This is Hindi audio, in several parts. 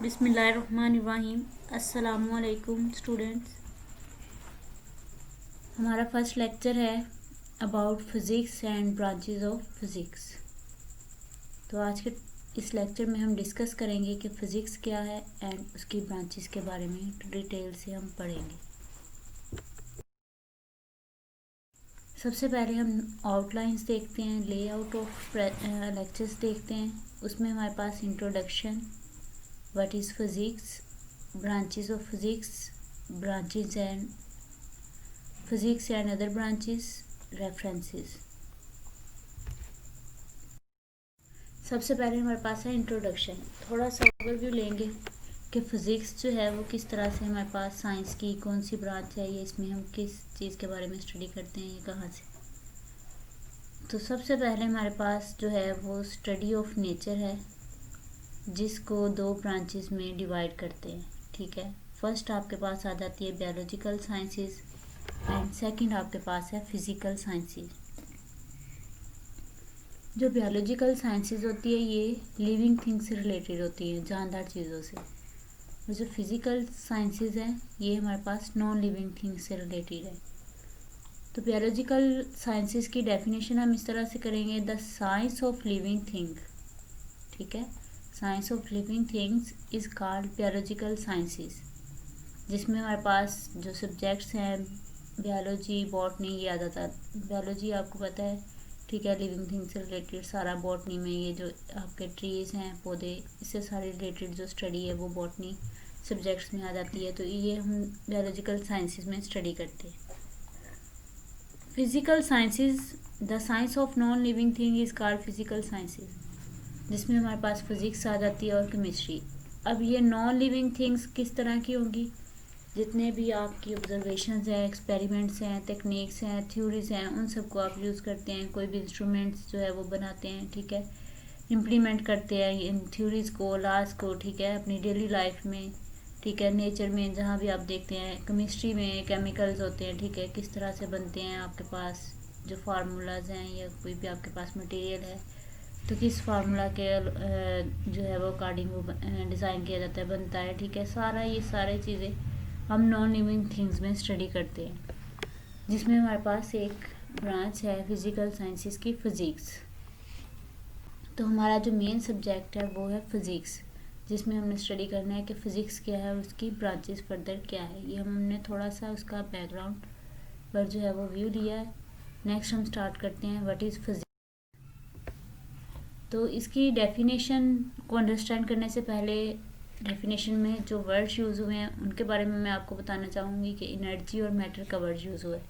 बिस्मिल्लाहिर्रहमानिर्रहीम। अस्सलामुअलैकुम स्टूडेंट्स। हमारा फर्स्ट लेक्चर है about physics and branches of physics. तो आज के इस लेक्चर में हम डिस्कस करेंगे कि फ़िज़िक्स क्या है एंड उसकी ब्रांचेस के बारे में डिटेल से हम पढ़ेंगे। सबसे पहले हम आउटलाइंस देखते हैं, लेआउट ऑफ लेक्चर्स देखते हैं। उसमें हमारे पास introduction, what is physics, branches of physics, branches and physics and other branches, references। सबसे पहले हमारे पास है इंट्रोडक्शन। थोड़ा सा ओवरव्यू लेंगे कि फ़िज़िक्स जो है वो किस तरह से हमारे पास साइंस की कौन सी ब्रांच है, ये इसमें हम किस चीज़ के बारे में स्टडी करते हैं, ये कहाँ से। तो सबसे पहले हमारे पास जो है वो स्टडी ऑफ नेचर है, जिसको दो ब्रांचेस में डिवाइड करते हैं। ठीक है, फर्स्ट आपके पास आ जाती है बायोलॉजिकल साइंसेस एंड सेकंड आपके पास है फिज़िकल साइंसेस। जो बायोलॉजिकल साइंसेस होती है ये लिविंग थिंग्स से रिलेटेड होती है, जानदार चीज़ों से। और जो फिज़िकल साइंसेस हैं ये हमारे पास नॉन लिविंग थिंग्स से रिलेटेड है। तो बायोलॉजिकल साइंसेस की डेफिनेशन हम इस तरह से करेंगे, the science of living thing. ठीक है, science of living things is called biological sciences, जिसमें हमारे पास जो सब्जेक्ट्स हैं बायोलॉजी, बॉटनी, ये आ जाता है। बायोलॉजी आपको पता है, ठीक है, लिविंग थिंग से रिलेटेड सारा। बॉटनी में ये जो आपके ट्रीज़ हैं, पौधे, इससे सारे रिलेटेड जो स्टडी है वो बॉटनी सब्जेक्ट्स में आ जाती है। तो ये हम बायोलॉजिकल साइंसेस में स्टडी करते हैं। Physical sciences, the science of non living thing is called physical sciences, जिसमें हमारे पास फिज़िक्स आ जाती है और केमिस्ट्री। अब ये नॉन लिविंग थिंग्स किस तरह की होंगी, जितने भी आपकी ऑब्जर्वेशंस हैं, एक्सपेरिमेंट्स हैं, टेक्निक्स हैं, थ्योरीज हैं, उन सबको आप यूज़ करते हैं। कोई भी इंस्ट्रूमेंट्स जो है वो बनाते हैं, ठीक है, इम्प्लीमेंट करते हैं इन थ्योरीज़ को, लॉज को, ठीक है, अपनी डेली लाइफ में, ठीक है, नेचर में जहाँ भी आप देखते हैं। केमिस्ट्री में केमिकल्स होते हैं, ठीक है, किस तरह से बनते हैं, आपके पास जो फार्मूलाज हैं या कोई भी आपके पास मटेरियल है तो किस फार्मूला के जो है वो अकॉर्डिंग वो डिज़ाइन किया जाता है, बनता है। ठीक है, ये सारी चीज़ें हम नॉन लिविंग थिंग्स में स्टडी करते हैं, जिसमें हमारे पास एक ब्रांच है फिज़िकल साइंसेस की, फ़िज़िक्स। तो हमारा जो मेन सब्जेक्ट है वो है फ़िज़िक्स, जिसमें हमने स्टडी करना है कि फ़िज़िक्स क्या है, उसकी ब्रांचेस फर्दर क्या है। ये हमने थोड़ा सा उसका बैकग्राउंड पर जो है वो व्यू दिया है। नेक्स्ट हम स्टार्ट करते हैं, व्हाट इज़ फिज़िक्स। तो इसकी डेफिनेशन को अंडरस्टैंड करने से पहले डेफिनेशन में जो वर्ड्स यूज़ हुए हैं उनके बारे में मैं आपको बताना चाहूँगी कि एनर्जी और मैटर का वर्ड यूज़ हुआ है।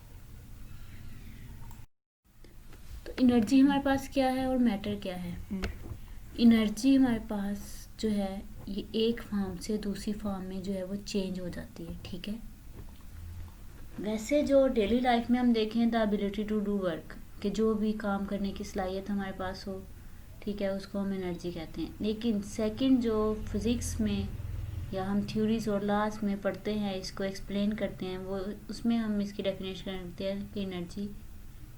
तो एनर्जी हमारे पास क्या है और मैटर क्या है। एनर्जी हमारे पास जो है ये एक फॉर्म से दूसरी फॉर्म में जो है वो चेंज हो जाती है। ठीक है, वैसे जो डेली लाइफ में हम देखें, the ability to do work, कि जो भी काम करने की सलाहियत हमारे पास हो, ठीक है, उसको हम एनर्जी कहते हैं। लेकिन सेकंड जो फिज़िक्स में या हम थ्योरीज और लॉज में पढ़ते हैं, इसको एक्सप्लेन करते हैं, वो उसमें हम इसकी डेफिनेशन करते हैं कि एनर्जी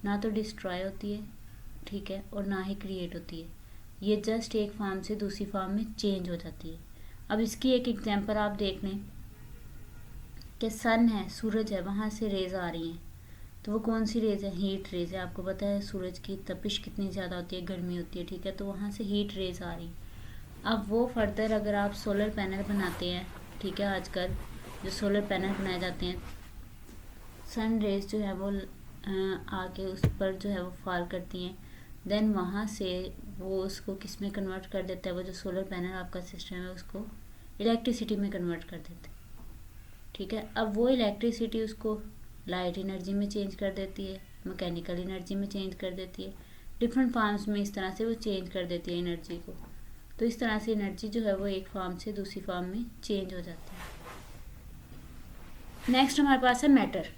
ना तो डिस्ट्रॉय होती है, ठीक है, और ना ही क्रिएट होती है। ये जस्ट एक फॉर्म से दूसरी फॉर्म में चेंज हो जाती है। अब इसकी एक एग्जांपल आप देख लें कि सन है, सूरज है, वहाँ से रेज आ रही हैं, तो वो कौन सी रेज है, हीट रेज है। आपको पता है सूरज की तपिश कितनी ज़्यादा होती है, गर्मी होती है, ठीक है, तो वहाँ से हीट रेज आ रही है। अब वो फर्दर अगर आप सोलर पैनल बनाते हैं, ठीक है, आजकल जो सोलर पैनल बनाए जाते हैं, सन रेज जो है वो आके उस पर जो है वो फॉल करती हैं, देन वहाँ से वो उसको किस में कन्वर्ट कर देता है, वो जो सोलर पैनल आपका सिस्टम है उसको इलेक्ट्रिसिटी में कन्वर्ट कर देता है। ठीक है, अब वो इलेक्ट्रिसिटी उसको लाइट एनर्जी में चेंज कर देती है, मैकेनिकल एनर्जी में चेंज कर देती है, डिफरेंट फॉर्म्स में इस तरह से वो चेंज कर देती है एनर्जी को। तो इस तरह से एनर्जी जो है वो एक फॉर्म से दूसरी फॉर्म में चेंज हो जाती है। नेक्स्ट हमारे पास है मैटर।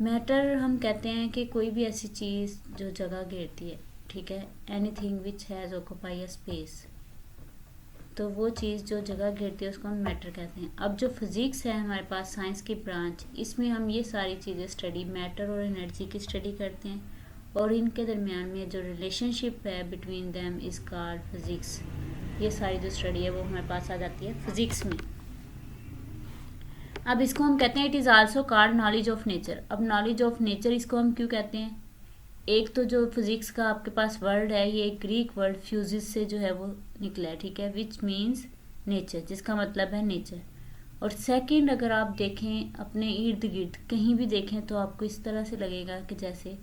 मैटर हम कहते हैं कि कोई भी ऐसी चीज़ जो जगह घेरती है, ठीक है, anything which has occupy a space, तो वो चीज़ जो जगह घेरती है उसको हम मैटर कहते हैं। अब जो फिज़िक्स है हमारे पास साइंस की ब्रांच, इसमें हम ये सारी चीज़ें स्टडी, मैटर और एनर्जी की स्टडी करते हैं, और इनके दरमियान में जो रिलेशनशिप है between them is called physics. ये सारी जो स्टडी है वो हमारे पास आ जाती है फिजिक्स में। अब इसको हम कहते हैं it is also called knowledge of nature. अब नॉलेज ऑफ नेचर इसको हम क्यों कहते हैं? एक तो जो फिजिक्स का आपके पास वर्ड है ये ग्रीक वर्ड फ्यूजिस से जो है वो निकला है, ठीक है, विच मीन्स नेचर, जिसका मतलब है नेचर। और सेकंड अगर आप देखें अपने इर्द गिर्द कहीं भी देखें तो आपको इस तरह से लगेगा कि जैसे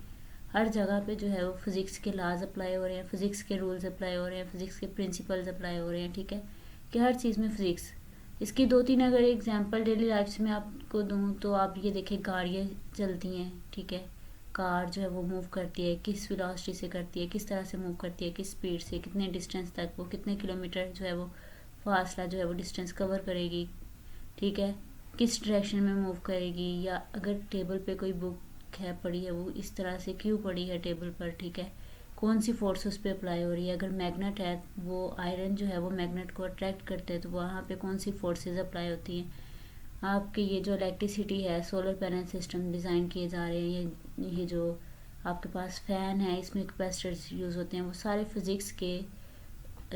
हर जगह पे जो है वो फिज़िक्स के लॉज अप्लाई हो रहे हैं, फिज़िक्स के रूल्स अप्लाई हो रहे हैं, फिज़िक्स के प्रिंसिपल्स अप्लाई हो रहे हैं, ठीक है, कि हर चीज़ में फिज़िक्स। इसकी 2-3 अगर एग्जांपल डेली लाइफ में आपको दूँ तो आप ये देखें गाड़ियाँ चलती हैं, ठीक है, कार जो है वो मूव करती है, किस वेलोसिटी से करती है, किस तरह से मूव करती है, किस स्पीड से, कितने डिस्टेंस तक, वो कितने किलोमीटर जो है वो फासला जो है वो डिस्टेंस कवर करेगी, ठीक है, किस डायरेक्शन में मूव करेगी, या अगर टेबल पे कोई बुक है पड़ी है वो इस तरह से क्यों पड़ी है टेबल पर, ठीक है, कौन सी फोर्स उस पर अप्लाई हो रही है। अगर मैग्नेट है वो आयरन जो है वो मैग्नेट को अट्रैक्ट करते हैं तो वहाँ पे कौन सी फोर्सेस अप्लाई होती हैं। आपके ये जो इलेक्ट्रिसिटी है, सोलर पैनल सिस्टम डिज़ाइन किए जा रहे हैं, ये जो आपके पास फ़ैन है इसमें कैपेसिटर्स यूज़ होते हैं, वो सारे फिज़िक्स के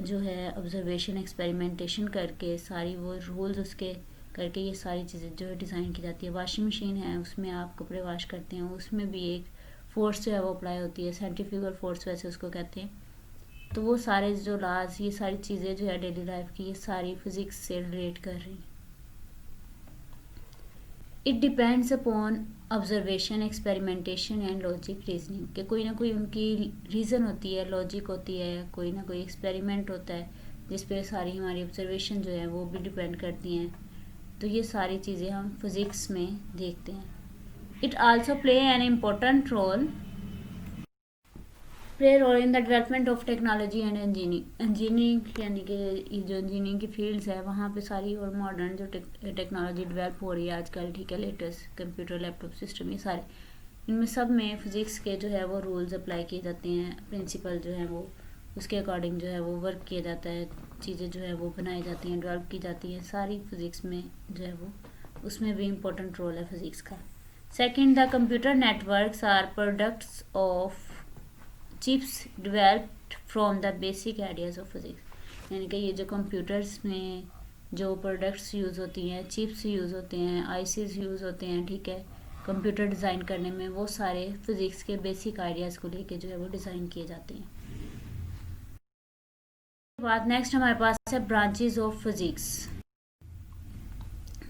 जो है ऑब्जर्वेशन एक्सपेरिमेंटेशन करके सारी वो रूल्स उसके करके ये सारी चीज़ें जो है डिज़ाइन की जाती है। वॉशिंग मशीन है उसमें आप कपड़े वॉश करते हैं, उसमें भी एक फोर्स जो है वो अप्लाई होती है, सेंट्रीफ्यूगल फोर्स वैसे उसको कहते हैं। तो वो सारे जो लॉज, ये सारी चीज़ें जो है डेली लाइफ की, ये सारी फिज़िक्स से रिलेट कर रही हैं। It depends upon observation, experimentation and logic reasoning, कि कोई ना कोई उनकी रीज़न होती है, लॉजिक होती है, कोई ना कोई एक्सपेरिमेंट होता है जिस पे सारी हमारी ऑब्जर्वेशन जो है वो भी डिपेंड करती हैं। तो ये सारी चीज़ें हम फिज़िक्स में देखते हैं। It also play an important role in the development of technology and engineering यानी कि जो इंजीनियरिंग की फील्ड्स है वहाँ पे सारी और मॉडर्न जो टेक्नोलॉजी डेवलप हो रही है आजकल, ठीक है, लेटेस्ट कंप्यूटर लैपटॉप सिस्टम, ये सारे इनमें सब में फिज़िक्स के जो है वो रूल्स अप्लाई किए जाते हैं, प्रिंसिपल जो है वो उसके अकॉर्डिंग जो है वो वर्क किया जाता है, चीज़ें जो है वो बनाई जाती हैं, डेवलप की जाती हैं, सारी फिज़िक्स में जो है वो उसमें भी इम्पोर्टेंट रोल है फिज़िक्स का। Second, the computer networks are products of chips developed from the basic ideas of physics, यानी कि ये जो कंप्यूटर्स में जो प्रोडक्ट्स यूज़ होती हैं, चिप्स यूज़ होते हैं, आईसीज यूज़ होते हैं, ठीक है, कंप्यूटर डिज़ाइन करने में, वो सारे फिज़िक्स के बेसिक आइडियाज़ को लेके जो है वो डिज़ाइन किए जाते हैं। बाद नेक्स्ट हमारे पास है branches of physics.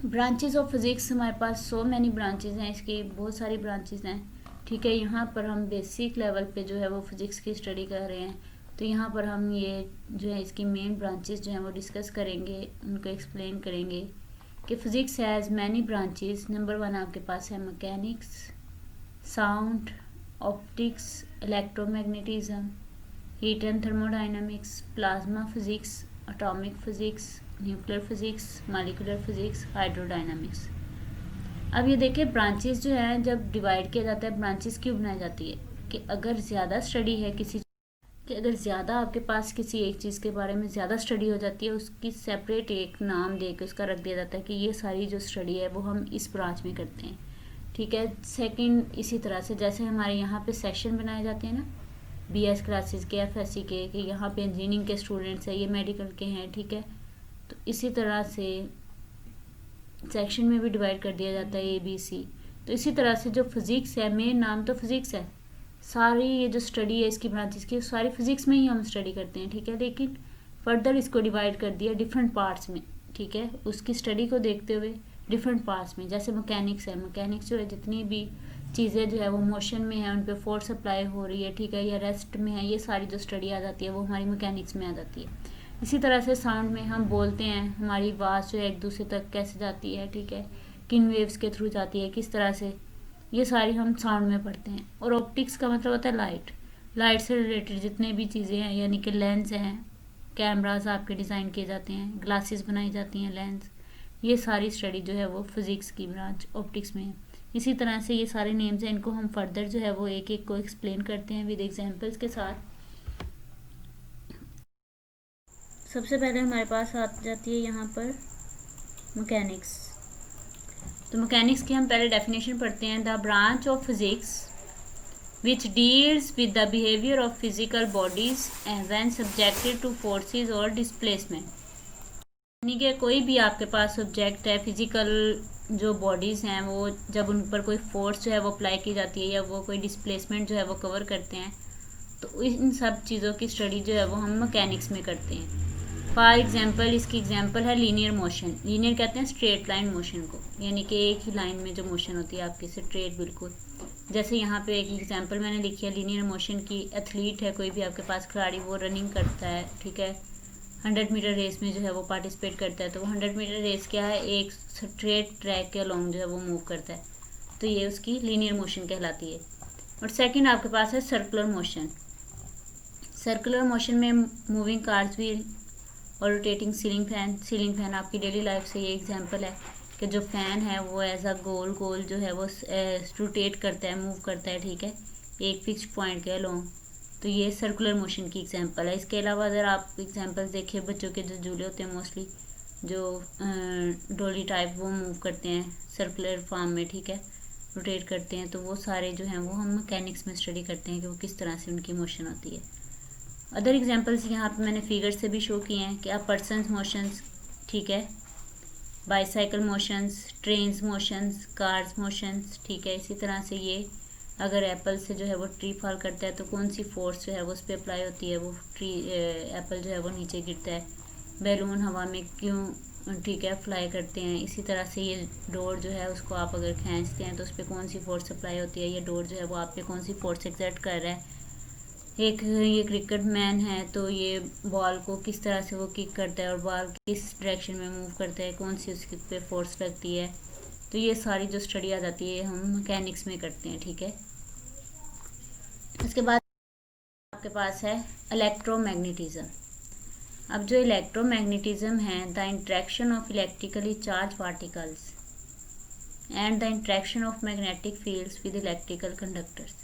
Branches of physics हमारे पास सो मैनी ब्रांचेज हैं, इसकी बहुत सारी ब्रांचेज हैं, ठीक है। यहाँ पर हम बेसिक लेवल पे जो है वो फिज़िक्स की स्टडी कर रहे हैं, तो यहाँ पर हम ये जो है इसकी मेन ब्रांचेस जो हैं वो डिस्कस करेंगे, उनको एक्सप्लेन करेंगे कि physics has many branches. Number 1 आपके पास है mechanics, sound, optics, electromagnetism, heat and thermodynamics, plasma physics, atomic physics, nuclear physics, molecular physics, hydrodynamics. अब ये देखिए ब्रांचेस जो हैं जब डिवाइड किया जाता है, ब्रांचेस क्यों बनाई जाती है कि अगर ज़्यादा स्टडी है अगर ज़्यादा आपके पास किसी एक चीज़ के बारे में ज़्यादा स्टडी हो जाती है, उसकी सेपरेट एक नाम दे के उसका रख दिया जाता है कि ये सारी जो स्टडी है वो हम इस ब्रांच में करते हैं, ठीक है। सेकंड, इसी तरह से जैसे हमारे यहाँ पे सेक्शन बनाए जाते हैं ना, बीएस क्लासेस के, एफएससी के, कि यहाँ पे इंजीनियरिंग के स्टूडेंट्स हैं, ये मेडिकल के हैं, ठीक है, तो इसी तरह से सेक्शन में भी डिवाइड कर दिया जाता है ABC। तो इसी तरह से जो फिज़िक्स है, मेन नाम तो फिज़िक्स है, सारी ये जो स्टडी है इसकी ब्रांचेस की सारी फिज़िक्स में ही हम स्टडी करते हैं, ठीक है, लेकिन फर्दर इसको डिवाइड कर दिया डिफरेंट पार्ट्स में, ठीक है, उसकी स्टडी को देखते हुए डिफरेंट पार्ट्स में। जैसे मैकेनिक्स है, मैकेनिक्स जो है जितनी भी चीज़ें जो है वो मोशन में है, उन पर फोर्स अप्लाई हो रही है, ठीक है, या रेस्ट में है, ये सारी जो स्टडी आ जाती है वो हमारी मैकेनिक्स में आ जाती है। इसी तरह से साउंड में हम बोलते हैं, हमारी आवाज़ जो है एक दूसरे तक कैसे जाती है, ठीक है, किन वेव्स के थ्रू जाती है, किस तरह से, ये सारी हम साउंड में पढ़ते हैं। और ऑप्टिक्स का मतलब होता है लाइट से रिलेटेड जितने भी चीज़ें हैं, यानी कि लेंस हैं, कैमराज आपके डिज़ाइन किए जाते हैं, ग्लासेस बनाई जाती हैं, लेंस, ये सारी स्टडी जो है वो फिज़िक्स की ब्रांच ऑप्टिक्स में है। इसी तरह से ये सारे नेम्स हैं, इनको हम फर्दर जो है वो एक एक को एक्सप्लेन करते हैं विद एग्जाम्पल्स के साथ। सबसे पहले हमारे पास आ जाती है यहाँ पर मैकेनिक्स। तो मैकेनिक्स की हम पहले डेफिनेशन पढ़ते हैं। The branch of physics which deals with the behavior of physical bodies and when subjected to forces or displacement। यानी कि कोई भी आपके पास सब्जेक्ट है, फिजिकल जो बॉडीज़ हैं वो जब उन पर कोई फोर्स जो है वो अप्लाई की जाती है या वो कोई डिस्प्लेसमेंट जो है वो कवर करते हैं, तो इन सब चीज़ों की स्टडी जो है वो हम मैकेनिक्स में करते हैं। फॉर एग्जांपल, इसकी एग्जांपल है लीनियर मोशन। लीनियर कहते हैं स्ट्रेट लाइन मोशन को, यानी कि एक ही लाइन में जो मोशन होती है आपकी स्ट्रेट बिल्कुल। जैसे यहाँ पे एक एग्जांपल मैंने लिखी है लीनियर मोशन की। एथलीट है कोई भी आपके पास खिलाड़ी, वो रनिंग करता है, ठीक है, 100 मीटर रेस में जो है वो पार्टिसिपेट करता है। तो वो 100 मीटर रेस क्या है, एक स्ट्रेट ट्रैक के अलोंग जो है वो मूव करता है, तो ये उसकी लीनियर मोशन कहलाती है। और सेकंड आपके पास है सर्कुलर मोशन। सर्कुलर मोशन में मूविंग कार्स व्हील और rotating ceiling fan. Ceiling fan आपकी डेली लाइफ से ये एग्जांपल है कि जो फ़ैन है वो एज अ गोल गोल जो है वो रोटेट करता है, मूव करता है, ठीक है, एक फिक्स पॉइंट के अलोंग। तो ये सर्कुलर मोशन की एग्जांपल है। इसके अलावा अगर आप एग्जांपल्स देखिए, बच्चों के जो झूले होते हैं मोस्टली जो डोली टाइप, वो मूव करते हैं सर्कुलर फॉर्म में, ठीक है, रोटेट करते हैं। तो वो सारे जो हैं वो हम मैकेनिक्स में स्टडी करते हैं कि वो किस तरह से उनकी मोशन होती है। अदर एग्जांपल्स यहाँ पे मैंने फिगर से भी शो किए हैं कि आप पर्सनस मोशंस, ठीक है, bicycle motions, trains motions, cars motions, ठीक है। इसी तरह से ये अगर एप्पल से जो है वो ट्री फॉल करता है तो कौन सी फोर्स जो है वो उस पर अप्लाई होती है, वो ट्री एप्पल जो है वो नीचे गिरता है। बैलून हवा में क्यों, ठीक है, फ्लाई करते हैं। इसी तरह से ये डोर जो है उसको आप अगर खींचते हैं तो उस पर कौन सी फोर्स अप्लाई होती है, ये डोर जो है वो आप पे कौन सी फोर्स एक्सर्ट कर रहा है। एक ये क्रिकेट मैन है तो ये बॉल को किस तरह से वो किक करता है और बॉल किस डायरेक्शन में मूव करता है, कौन सी उसके पे फोर्स लगती है। तो ये सारी जो स्टडी आ जाती है हम मैकेनिक्स में करते हैं, ठीक है। इसके बाद आपके पास है इलेक्ट्रोमैग्नेटिज्म। अब जो इलेक्ट्रोमैग्नेटिज्म है, the interaction of electrically charge particles and the interaction of magnetic fields with electrical conductors.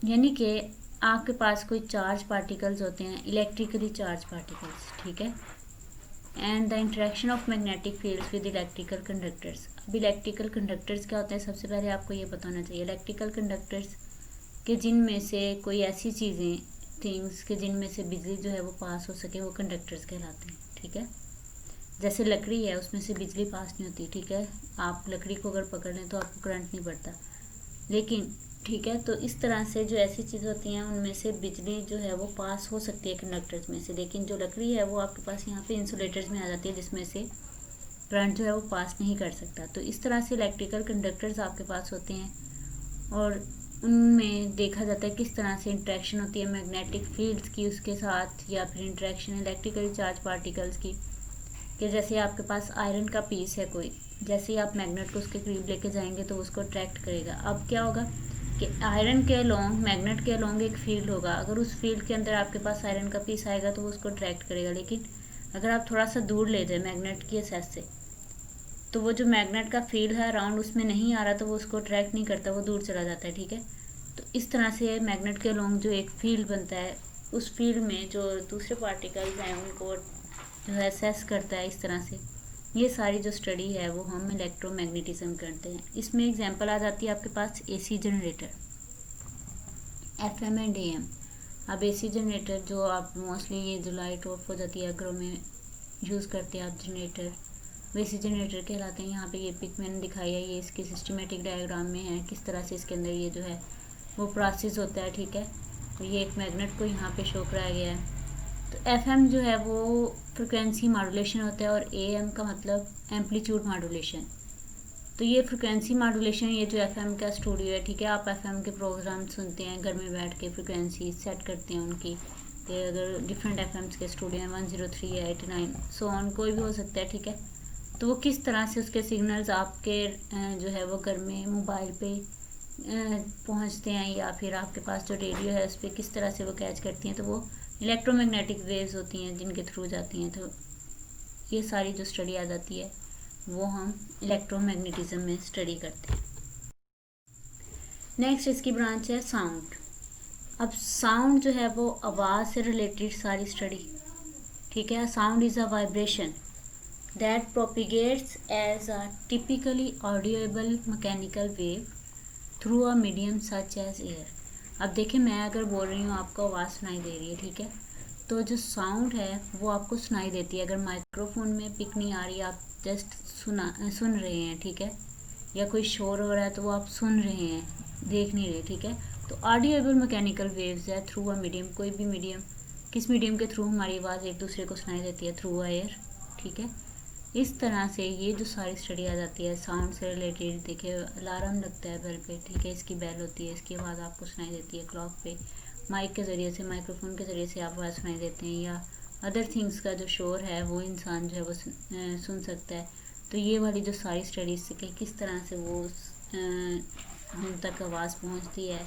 यानी कि आपके पास कोई चार्ज पार्टिकल्स होते हैं, इलेक्ट्रिकली चार्ज पार्टिकल्स, ठीक है, and the interaction of magnetic fields with electrical conductors. अब इलेक्ट्रिकल कंडक्टर्स क्या होते हैं, सबसे पहले आपको ये पता होना चाहिए। इलेक्ट्रिकल कंडक्टर्स के जिनमें से कोई ऐसी चीज़ें, थिंग्स के जिनमें से बिजली जो है वो पास हो सके, वो कंडक्टर्स कहलाते हैं, ठीक है। जैसे लकड़ी है, उसमें से बिजली पास नहीं होती, ठीक है, आप लकड़ी को अगर पकड़ लें तो आपको करंट नहीं पड़ता, लेकिन ठीक है, तो इस तरह से जो ऐसी चीज़ होती हैं उनमें से बिजली जो है वो पास हो सकती है कंडक्टर्स में से, लेकिन जो लकड़ी है वो आपके पास यहाँ पे इंसुलेटर्स में आ जाती है जिसमें से करंट जो है वो पास नहीं कर सकता। तो इस तरह से इलेक्ट्रिकल कंडक्टर्स आपके पास होते हैं और उनमें देखा जाता है किस तरह से इंट्रैक्शन होती है मैग्नेटिक फील्ड्स की उसके साथ, या फिर इंट्रैक्शन इलेक्ट्रिकली चार्ज पार्टिकल्स की। कि जैसे आपके पास आयरन का पीस है कोई, जैसे ही आप मैग्नेट को उसके करीब लेके जाएंगे तो उसको अट्रैक्ट करेगा। अब क्या होगा कि आयरन के अलोंग, मैग्नेट के अलोंग एक फील्ड होगा, अगर उस फील्ड के अंदर आपके पास आयरन का पीस आएगा तो वो उसको अट्रैक्ट करेगा। लेकिन अगर आप थोड़ा सा दूर ले जाए मैग्नेट की एक्सेस से, तो वो जो मैग्नेट का फील्ड है अराउंड उसमें नहीं आ रहा, तो वो उसको अट्रैक्ट नहीं करता, वो दूर चला जाता है, ठीक है। तो इस तरह से मैग्नेट के अलोंग जो एक फील्ड बनता है, उस फील्ड में जो दूसरे पार्टिकल्स हैं उनको जो है असेस करता है। इस तरह से ये सारी जो स्टडी है वो हम इलेक्ट्रोमैग्नेटिज्म करते हैं। इसमें एग्जांपल आ जाती है आपके पास AC generator, FM and AM. अब एसी जनरेटर जो आप मोस्टली ये जो लाइट ऑफ हो जाती है घरों में यूज़ करते हैं आप जनरेटर, वो एसी जनरेटर कहलाते हैं। यहाँ पे ये पिक मैंने दिखाई है, ये इसके सिस्टमेटिक डायग्राम में है किस तरह से इसके अंदर ये जो है वो प्रोसेस होता है, ठीक है। तो ये एक मैग्नेट को यहाँ पे शो कराया गया है। तो एफएम जो है वो फ्रिक्वेंसी मॉड्यूलेशन होता है और एएम का मतलब एम्पलीट्यूड मॉड्यूलेशन। तो ये फ्रिक्वेंसी मॉड्यूलेशन, ये जो एफएम का स्टूडियो है, ठीक है, आप एफएम के प्रोग्राम सुनते हैं घर में बैठ के, फ्रिक्वेंसी सेट करते हैं उनकी। ये अगर डिफरेंट एफएम्स के स्टूडियो हैं, 103 है, 89 सो ऑन, कोई भी हो सकता है, ठीक है। तो वो किस तरह से उसके सिग्नल्स आपके जो है वो घर में मोबाइल पे पहुंचते हैं, या फिर आपके पास जो रेडियो है उस पर किस तरह से वो कैच करती हैं, तो वो इलेक्ट्रोमैग्नेटिक वेव्स होती हैं जिनके थ्रू जाती हैं। तो ये सारी जो स्टडी आ जाती है वो हम इलेक्ट्रोमैग्नेटिज्म में स्टडी करते हैं। नेक्स्ट इसकी ब्रांच है साउंड। अब साउंड जो है वो आवाज़ से रिलेटेड सारी स्टडी, ठीक है। Sound is a vibration that propagates as a typically audible mechanical wave through a medium such as air. अब देखिए, मैं अगर बोल रही हूँ आपको आवाज़ सुनाई दे रही है, ठीक है, तो जो साउंड है वो आपको सुनाई देती है। अगर माइक्रोफोन में पिक नहीं आ रही, आप जस्ट सुन रहे हैं, ठीक है, या कोई शोर हो रहा है तो वो आप सुन रहे हैं, देख नहीं रहे, ठीक है। तो ऑडियोबल मैकेनिकल वेव्स है थ्रू अ मीडियम, कोई भी मीडियम, किस मीडियम के थ्रू हमारी आवाज़ एक दूसरे को सुनाई देती है, थ्रू एयर, ठीक है। इस तरह से ये जो सारी स्टडी आ जाती है साउंड से रिलेटेड। देखिए, अलार्म लगता है बेल पे, ठीक है, इसकी बेल होती है, इसकी आवाज़ आपको सुनाई देती है क्लॉक पे, माइक के ज़रिए से, माइक्रोफोन के ज़रिए से आप आवाज़ सुनाई देते हैं, या अदर थिंग्स का जो शोर है वो इंसान जो है वो सुन सकता है। तो ये वाली जो सारी स्टडीज़ से कि किस तरह से वो हम तक आवाज़ पहुंचती है,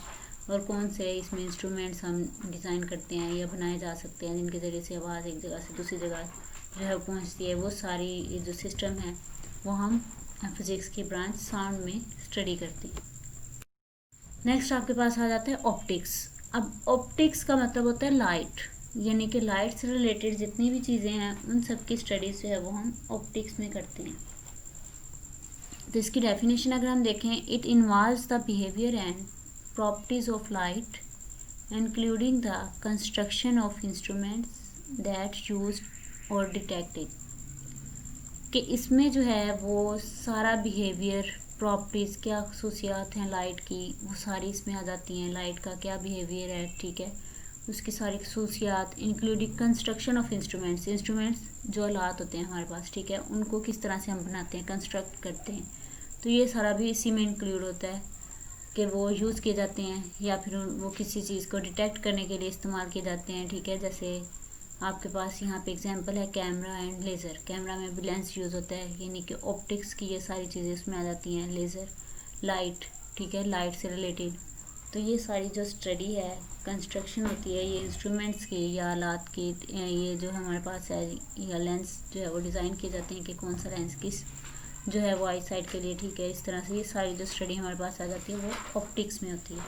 और कौन से इसमें इंस्ट्रूमेंट्स हम डिज़ाइन करते हैं या बनाए जा सकते हैं जिनके ज़रिए से आवाज़ एक जगह से दूसरी जगह जो है पहुंचती है, वो सारी जो सिस्टम है वो हम फिज़िक्स की ब्रांच साउंड में स्टडी करते हैं। नेक्स्ट आपके पास आ जाता है ऑप्टिक्स। अब ऑप्टिक्स का मतलब होता है लाइट, यानी कि लाइट से रिलेटेड जितनी भी चीज़ें हैं उन सब की स्टडीज़ जो है वो हम ऑप्टिक्स में करते हैं। तो इसकी डेफिनेशन अगर हम देखें, it involves the behaviour and properties of light including the construction of instruments that used और डिटेक्टेड। कि इसमें जो है वो सारा बिहेवियर, प्रॉपर्टीज़, क्या खसूसियात हैं लाइट की, वो सारी इसमें आ जाती हैं। लाइट का क्या बिहेवियर है, ठीक है, उसकी सारी खसूसियात, इंक्लूडिंग कंस्ट्रक्शन ऑफ इंस्ट्रूमेंट्स जो आलात होते हैं हमारे पास, ठीक है, उनको किस तरह से हम बनाते हैं, कंस्ट्रक्ट करते हैं। तो ये सारा भी इसी में इंक्लूड होता है कि वो यूज़ किए जाते हैं या फिर वो किसी चीज़ को डिटेक्ट करने के लिए इस्तेमाल किए जाते हैं, ठीक है। जैसे आपके पास यहाँ पे एग्जांपल है कैमरा एंड लेज़र। कैमरा में भी लेंस यूज़ होता है, यानी कि ऑप्टिक्स की ये सारी चीज़ें इसमें आ जाती हैं। लेज़र, लाइट, ठीक है, लाइट से रिलेटेड। तो ये सारी जो स्टडी है, कंस्ट्रक्शन होती है ये इंस्ट्रूमेंट्स की या आलात की, ये जो हमारे पास है, या लेंस जो है वो डिज़ाइन किए जाते हैं कि कौन सा लेंस किस जो है वो आई साइट के लिए, ठीक है। इस तरह से ये सारी जो स्टडी हमारे पास आ जाती है वो ऑप्टिक्स में होती है।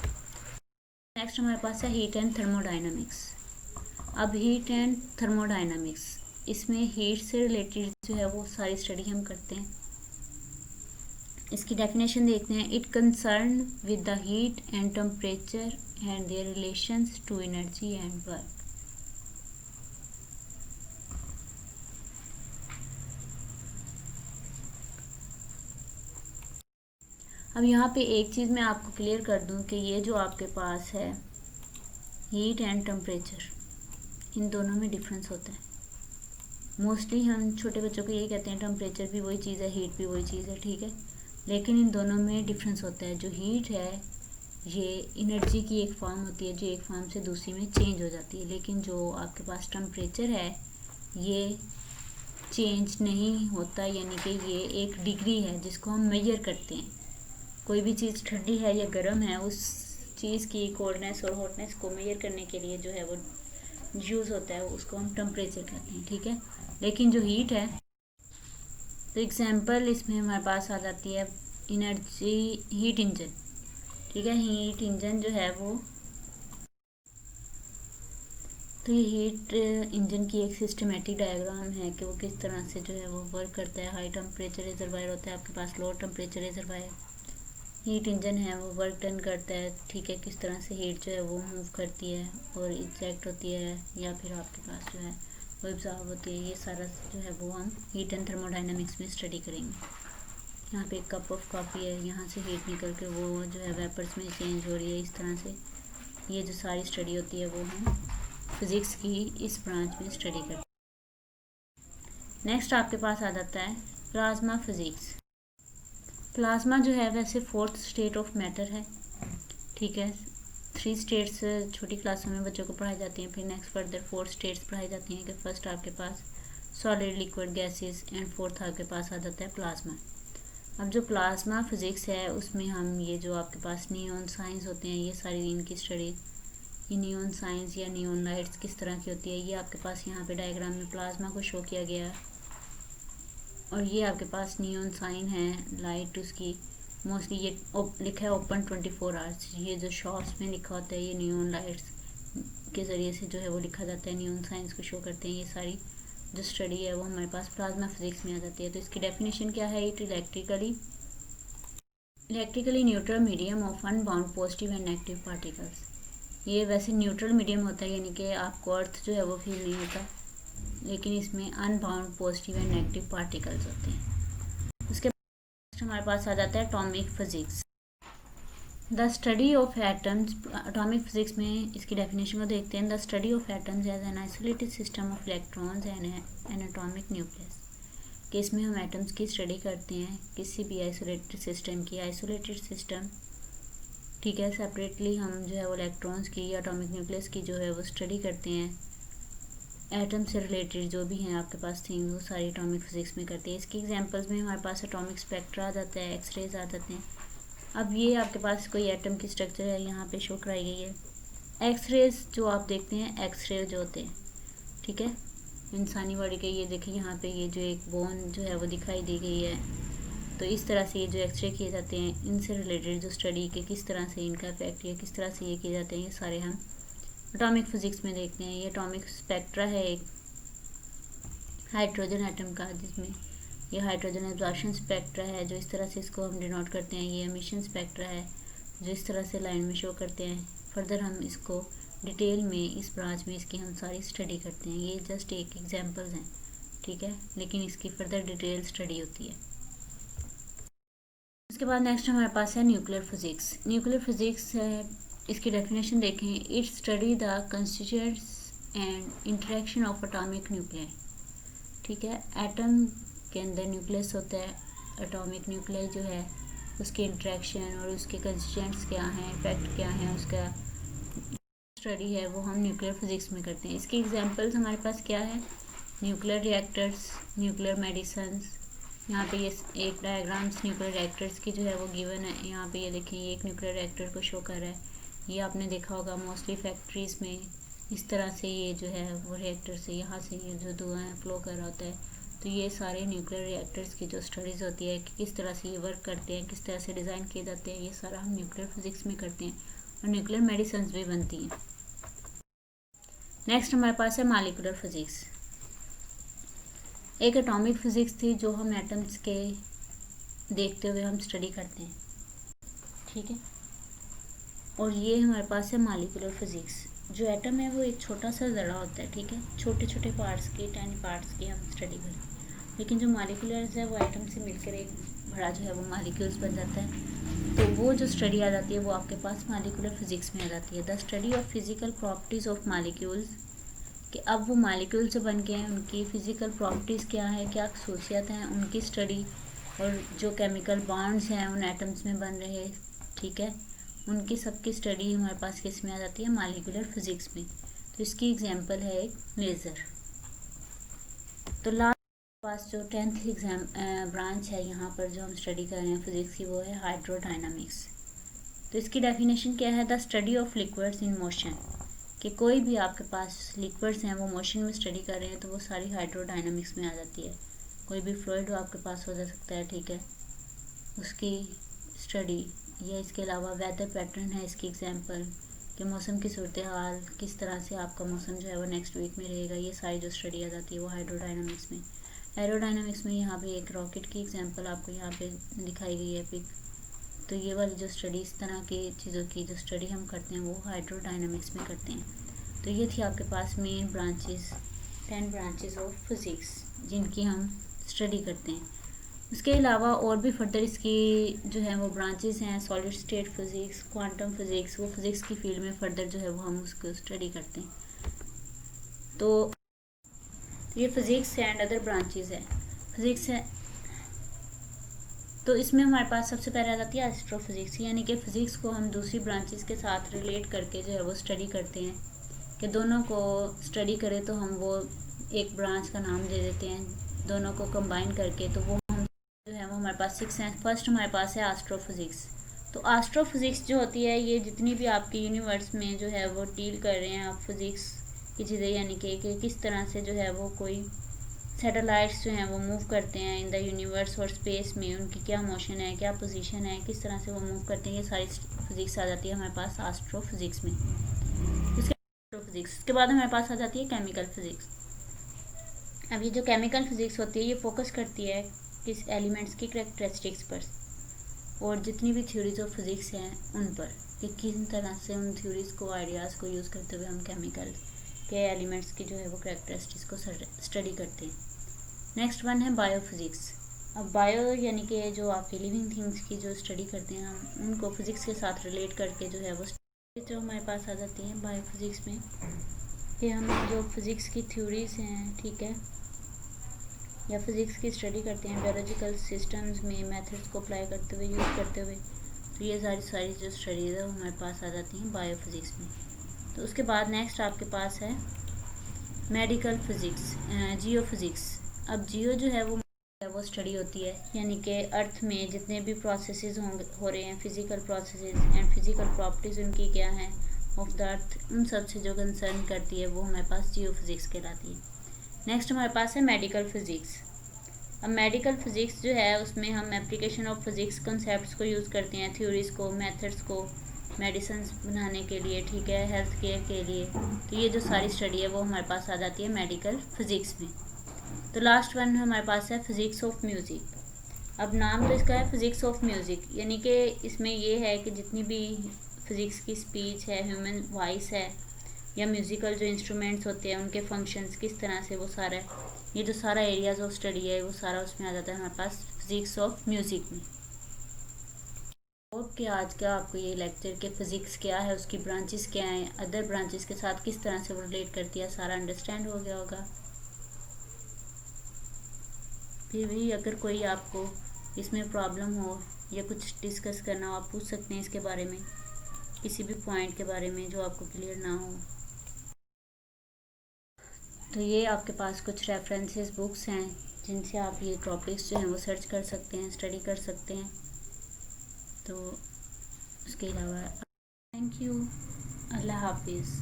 नेक्स्ट हमारे पास है हीट एंड थर्मोडाइनमिक्स। अब हीट एंड थर्मोडाइनमिक्स, इसमें हीट से रिलेटेड जो है वो सारी स्टडी हम करते हैं। इसकी डेफिनेशन देखते हैं, it concern with the heat and temperature and their relations to energy and work. अब यहाँ पे एक चीज़ मैं आपको क्लियर कर दूँ कि ये जो आपके पास है हीट एंड टेम्परेचर, इन दोनों में डिफरेंस होता है। मोस्टली हम छोटे बच्चों को यही कहते हैं टेम्परेचर भी वही चीज़ है, हीट भी वही चीज़ है, ठीक है, लेकिन इन दोनों में डिफरेंस होता है। जो हीट है ये एनर्जी की एक फॉर्म होती है जो एक फॉर्म से दूसरी में चेंज हो जाती है, लेकिन जो आपके पास टेम्परेचर है ये चेंज नहीं होता, यानी कि ये एक डिग्री है जिसको हम मेजर करते हैं। कोई भी चीज़ ठंडी है या गर्म है, उस चीज़ की कोल्डनेस और हॉटनेस को मेजर करने के लिए जो है वो यूज़ होता है, उसको हम टेम्परेचर कहते हैं, ठीक है। लेकिन जो हीट है, तो एग्जांपल इसमें हमारे पास आ जाती है एनर्जी हीट इंजन, ठीक है। हीट इंजन जो है वो, तो ये हीट इंजन की एक सिस्टमेटिक डायग्राम है कि वो किस तरह से जो है वो वर्क करता है। हाई टेम्परेचर रिजर्वायर होता है आपके पास, low temperature reservoir. Heat engine है वो वर्क डन करता है, ठीक है, किस तरह से हीट जो है वो मूव करती है और इजेक्ट होती है या फिर आपके पास जो है वो एब्जॉर्ब होती है। ये सारा जो है वो हम हीट एंड थर्मोडाइनमिक्स में स्टडी करेंगे। यहाँ पे एक कप ऑफ कॉफ़ी है, यहाँ से हीट निकल के वो जो है वेपर्स में चेंज हो रही है। इस तरह से ये जो सारी स्टडी होती है वो हम फिज़िक्स की इस ब्रांच में स्टडी करते हैं। नेक्स्ट आपके पास आ जाता है प्लाज्मा फिज़िक्स। प्लाज्मा जो है वैसे फोर्थ स्टेट ऑफ मैटर है, ठीक है। 3 स्टेट्स छोटी क्लासों में बच्चों को पढ़ाई जाती हैं, फिर नेक्स्ट फर्दर 4 स्टेट्स पढ़ाई जाती हैं कि फर्स्ट आपके पास solid, liquid, gases and fourth आपके पास आ जाता है प्लाज्मा। अब जो प्लाज्मा फिज़िक्स है उसमें हम ये जो आपके पास नियॉन साइंस होते हैं, ये सारी इनकी स्टडी, ये नियॉन साइंस या नियॉन लाइट्स किस तरह की होती है, ये आपके पास यहाँ पे डायग्राम में प्लाज्मा को शो किया गया है। और ये आपके पास नियॉन साइन है, लाइट उसकी मोस्टली ये लिखा है ओपन 24 आवर्स। ये जो शॉर्ट्स में लिखा होता है ये नियॉन लाइट्स के ज़रिए से जो है वो लिखा जाता है, नियॉन साइंस को शो करते हैं। ये सारी जो स्टडी है वो हमारे पास प्लाज्मा फिज़िक्स में आ जाती है। तो इसकी डेफिनेशन क्या है, it electrically electrically neutral medium of unbound positive and negative particles. ये वैसे न्यूट्रल मीडियम होता है, यानी कि आपको अर्थ जो है वो फील नहीं होता, लेकिन इसमें unbound positive and negative particles होते हैं। उसके बाद हमारे पास आ जाता है atomic physics. The study of atoms, atomic physics में इसकी डेफिनेशन को देखते हैं। The study of atoms as an isolated system of electrons and an atomic nucleus. कि इसमें हम एटम्स की स्टडी करते हैं, किसी भी आइसोलेटेड सिस्टम की, आइसोलेटेड सिस्टम, ठीक है, सेपरेटली हम जो है वो इलेक्ट्रॉन्स की या एटॉमिक न्यूक्लियस की जो है वो स्टडी करते हैं। एटम से रिलेटेड जो भी हैं आपके पास थिंग्स वो सारी एटॉमिक फिजिक्स में करते हैं। इसकी एग्जांपल्स में हमारे पास एटॉमिक स्पेक्ट्रा आ जाता है, एक्सरेज आ जाते हैं। अब ये आपके पास कोई एटम की स्ट्रक्चर है, यहाँ पे शो कराई गई है। एक्सरेज जो आप देखते हैं, एक्सरे जो होते हैं, ठीक है, इंसानी बॉडी के, ये देखिए यहाँ पे ये जो एक बोन जो है वो दिखाई दी गई है। तो इस तरह से ये जो एक्सरे किए जाते हैं, इनसे रिलेटेड जो स्टडी के किस तरह से इनका इफेक्ट या किस तरह से ये किए जाते हैं, ये सारे हम एटॉमिक फिजिक्स में देखते हैं। ये एटॉमिक स्पेक्ट्रा है एक हाइड्रोजन एटम का, जिसमें ये हाइड्रोजन एब्जॉर्प्शन स्पेक्ट्रा है, जो इस तरह से इसको हम डिनोट करते हैं। ये एमिशन स्पेक्ट्रा है, जो इस तरह से लाइन में शो करते हैं। फर्दर हम इसको डिटेल में इस ब्रांच में इसकी हम सारी स्टडी करते हैं। ये जस्ट एक एग्जांपल्स हैं, ठीक है, लेकिन इसकी फर्दर डिटेल स्टडी होती है। उसके बाद नेक्स्ट हमारे पास है न्यूक्लियर फिजिक्स। न्यूक्लियर फिजिक्स है, इसकी डेफिनेशन देखें। It study the constituents and interaction of atomic nuclear, ठीक है, एटम के अंदर न्यूक्लियस होता है, एटॉमिक न्यूक्लियर जो है उसके इंटरेक्शन और उसके कंस्टिट्यूएंट्स क्या हैं, इफेक्ट क्या हैं, उसका स्टडी है वो हम न्यूक्लियर फिजिक्स में करते हैं। इसकी एग्जांपल्स हमारे पास क्या है, न्यूक्लियर रिएक्टर्स, न्यूक्लियर मेडिसिन्स। यहाँ पे ये एक डायग्राम्स न्यूक्लियर रिएक्टर्स की जो है वो गिवन है। यहाँ पे ये देखें, ये एक न्यूक्लियर रिएक्टर को शो कर रहा है। ये आपने देखा होगा मोस्टली फैक्ट्रीज़ में इस तरह से ये जो है वो रिएक्टर से यहाँ से ये जो धुआं फ्लो कर रहा होता है। तो ये सारे न्यूक्लियर रिएक्टर्स की जो स्टडीज़ होती है कि किस तरह से ये वर्क करते हैं, किस तरह से डिज़ाइन किए जाते हैं, ये सारा हम न्यूक्लियर फिजिक्स में करते हैं। और न्यूक्लियर मेडिसिन्स भी बनती हैं। नेक्स्ट हमारे पास है मॉलिक्यूलर फिजिक्स। एक एटॉमिक फिजिक्स थी जो हम एटम्स के देखते हुए हम स्टडी करते हैं, ठीक है। और ये हमारे पास है मॉलिक्यूलर फिजिक्स। जो एटम है वो एक छोटा सा ज़रा होता है, ठीक है, छोटे छोटे पार्ट्स की, टाइनी पार्ट्स की हम स्टडी करें। लेकिन जो मॉलिक्यूलर्स है वो एटम से मिलकर एक बड़ा जो है वो मॉलिक्यूल्स बन जाता है। तो वो जो स्टडी आ जाती है वो आपके पास मॉलिक्यूलर फिजिक्स में आ जाती है। The study of physical properties of molecules, कि अब वो मॉलिक्यूल से बन गए हैं, उनकी फ़िज़िकल प्रॉपर्टीज़ क्या है, क्या खसूसियात हैं, उनकी स्टडी। और जो केमिकल बॉन्ड्स हैं उन एटम्स में बन रहे, ठीक है, उनकी सबकी स्टडी हमारे पास किस में आ जाती है, मॉलिक्यूलर फिजिक्स में। तो इसकी एग्जांपल है एक लेज़र। तो लास्ट पास जो 10th एग्जाम ब्रांच है यहाँ पर जो हम स्टडी कर रहे हैं फिजिक्स की, वो है हाइड्रोडायनामिक्स। तो इसकी डेफिनेशन क्या है, the study of liquids in motion, कि कोई भी आपके पास लिक्विड्स हैं वो मोशन में स्टडी कर रहे हैं तो वो सारी हाइड्रोडायनामिक्स में आ जाती है। कोई भी फ्लूइड आपके पास हो जा सकता है, ठीक है, उसकी स्टडी। या इसके अलावा वेदर पैटर्न है इसकी एग्जांपल, कि मौसम की सूरत हाल, किस तरह से आपका मौसम जो है वो नेक्स्ट वीक में रहेगा, ये सारी जो स्टडी आ जाती है वो हाइड्रोडायनामिक्स में। एरोडायनामिक्स में यहाँ पे एक रॉकेट की एग्जांपल आपको यहाँ पे दिखाई गई है पिक। तो ये वाली जो स्टडी, इस तरह की चीज़ों की जो स्टडी हम करते हैं वो हाइड्रोडायनामिक्स में करते हैं। तो ये थी आपके पास main branches, 10 branches of physics जिनकी हम स्टडी करते हैं। उसके अलावा और भी फर्दर इसकी जो है वो ब्रांचेस हैं, solid state physics, quantum physics, वो फिज़िक्स की फील्ड में फर्दर जो है वो हम उसको स्टडी करते हैं। तो ये फिज़िक्स एंड अदर ब्रांचेस है, फिज़िक्स है। तो इसमें हमारे पास सबसे पहले आ जाती है एस्ट्रोफिज़िक्स, यानी कि फ़िज़िक्स को हम दूसरी ब्रांचेस के साथ रिलेट करके जो है वो स्टडी करते हैं। कि दोनों को स्टडी करें तो हम वो एक ब्रांच का नाम दे देते हैं, दोनों को कंबाइन करके। तो वो हम जो है वो हमारे पास 6 हैं। फर्स्ट हमारे पास है एस्ट्रोफिज़िक्स। तो एस्ट्रोफिज़िक्स जो होती है, ये जितनी भी आपकी यूनिवर्स में जो है वो डील कर रहे हैं आप फिज़िक्स की चीज़ें, यानी कि किस तरह से जो है वो कोई सैटेलाइट्स जो हैं वो मूव करते हैं इन द यूनिवर्स और स्पेस में, उनकी क्या मोशन है, क्या पोजीशन है, किस तरह से वो मूव करते हैं, ये सारी फिज़िक्स आ जाती है हमारे पास एस्ट्रोफिज़िक्स में। एस्ट्रोफिज़िक्स के बाद हमारे पास आ जाती है केमिकल फिज़िक्स। अब ये जो केमिकल फिज़िक्स होती है ये फोकस करती है किस एलिमेंट्स की कैरेक्टरिस्टिक्स पर। और जितनी भी थ्योरीज ऑफ फिज़िक्स हैं उन पर, कि किस तरह से उन थ्योरीज़ को, आइडियाज़ को यूज़ करते हुए हम केमिकल के एलिमेंट्स की जो है वो कैरेक्टरिस्टिक्स को स्टडी करते हैं। नेक्स्ट वन है बायोफिज़िक्स। अब बायो यानी कि जो आपके लिविंग थिंग्स की जो स्टडी करते हैं हम, उनको फिज़िक्स के साथ रिलेट करके जो है वो जो हमारे पास आ जाती हैं बायोफिज़िक्स में, कि हम जो फिज़िक्स की थ्योरीज़ हैं, ठीक है, या फिज़िक्स की स्टडी करते हैं बायोलॉजिकल सिस्टम्स में मेथड्स को अप्लाई करते हुए, यूज़ करते हुए, तो ये सारी जो स्टडीज़ है वो हमारे पास आ जाती हैं बायोफिज़िक्स में। तो उसके बाद नेक्स्ट आपके पास है मेडिकल फिज़िक्स, जियोफिज़िक्स। अब जियो जो है वो स्टडी होती है, यानी कि अर्थ में जितने भी प्रोसेसेस हो रहे हैं, physical processes and physical properties उनकी क्या हैं ऑफ द अर्थ, उन सब से जो कंसर्न करती है वो हमारे पास जियोफिज़िक्स कहलाती है। नेक्स्ट हमारे पास है मेडिकल फ़िज़िक्स। अब मेडिकल फ़िज़िक्स जो है उसमें हम एप्लीकेशन ऑफ फिज़िक्स कॉन्सेप्ट्स को यूज़ करते हैं, थ्योरीज़ को, मेथड्स को मेडिसिन बनाने के लिए, ठीक है, हेल्थ केयर के लिए। तो ये जो सारी स्टडी है वो हमारे पास आ जाती है मेडिकल फ़िज़िक्स में। तो लास्ट वन हमारे पास है फिज़िक्स ऑफ म्यूज़िक। अब नाम तो इसका है फिज़िक्स ऑफ म्यूज़िक, यानी कि इसमें ये है कि जितनी भी फिज़िक्स की स्पीच है, ह्यूमन वॉइस है, या म्यूज़िकल जो इंस्ट्रूमेंट्स होते हैं उनके फंक्शंस किस तरह से, वो सारा ये जो सारा एरियाज़ ऑफ स्टडी है वो सारा उसमें आ जाता है हमारे पास फिज़िक्स ऑफ म्यूज़िक में। ओके, आज का आपको ये लेक्चर के फ़िज़िक्स क्या है, उसकी ब्रांचेस क्या हैं, अदर ब्रांचेस के साथ किस तरह से वो रिलेट करती है, सारा अंडरस्टैंड हो गया होगा। फिर भी अगर कोई आपको इसमें प्रॉब्लम हो या कुछ डिस्कस करना हो, आप पूछ सकते हैं इसके बारे में, किसी भी पॉइंट के बारे में जो आपको क्लियर ना हो। तो ये आपके पास कुछ रेफरेंसेस बुक्स हैं जिनसे आप ये टॉपिक्स जो हैं वो सर्च कर सकते हैं, स्टडी कर सकते हैं। तो उसके अलावा थैंक यू, अल्लाह हाफिज़।